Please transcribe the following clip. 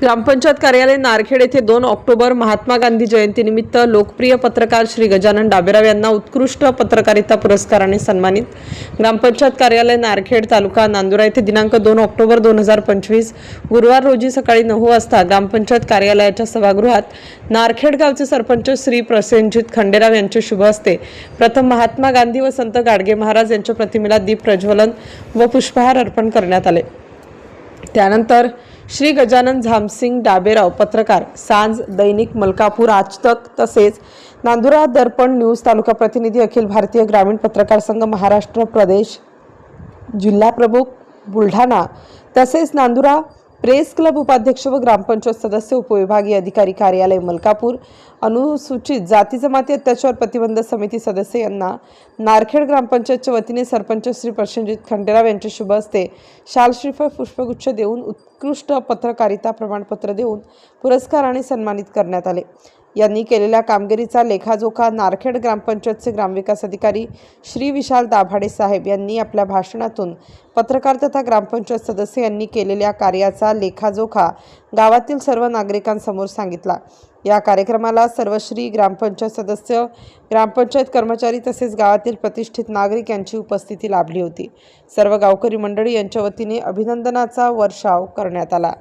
ग्रामपंचायत कार्यालय नारखेड येथे 2 ऑक्टोबर महात्मा गांधी जयंतीनिमित्त लोकप्रिय पत्रकार श्री गजानन डाबेराव यांना उत्कृष्ट पत्रकारिता पुरस्काराने सन्मानित। ग्रामपंचायत कार्यालय नारखेड तालुका नांदुरा येथे दिनांक 2 ऑक्टोबर 2025 गुरुवार रोजी सकाळी 9 वाजता ग्रामपंचायत कार्यालयाच्या सभागृहात नारखेड गावचे सरपंच श्री प्रसेनजीत खंडेराव यांच्या शुभ हस्ते प्रथम महात्मा गांधी व संत गाडगे महाराज यांच्या प्रतिमेला दीप प्रज्वलन व पुष्पहार अर्पण करण्यात आले। त्यानंतर श्री गजानन झामसिंग डाबेराव पत्रकार सांज दैनिक मलकापूर आजतक तसेच नांदुरा दर्पण न्यूज तालुका प्रतिनिधी अखिल भारतीय ग्रामीण पत्रकार संघ महाराष्ट्र प्रदेश जिल्हा प्रमुख बुलढाणा तसेच नांदुरा प्रेस क्लब उपाध्यक्ष व ग्रामपंचायत सदस्य उपविभागीय अधिकारी कार्यालय मलकापूर अनुसूचित जाती जमाती अत्याचार प्रतिबंध समिती सदस्य यांना नारखेड ग्रामपंचायतच्या वतीने सरपंच श्री प्रसेनजीत खंडेराव यांच्या शुभ हस्ते शाल श्रीफळ पुष्पगुच्छ देऊन उत्कृष्ट पत्रकारिता प्रमाणपत्र देऊन पुरस्काराने सन्मानित करण्यात आले। यांनी केलेल्या कामगिरीचा लेखाजोखा नारखेड ग्रामपंचायतचे ग्रामविकास अधिकारी श्री विशाल दाभाडे साहेब यांनी आपल्या भाषणातून पत्रकार तथा ग्रामपंचायत सदस्य यांनी केलेल्या कार्याचा लेखाजोखा गावातील सर्व नागरिकांसमोर सांगितला। या कार्यक्रमाला सर्वश्री ग्रामपंचायत सदस्य, ग्रामपंचायत कर्मचारी तसेच गावातील प्रतिष्ठित नागरिक यांची उपस्थिती लाभली होती। सर्व गावकरी मंडळी यांच्या वतीने अभिनंदनाचा वर्षाव करण्यात आला।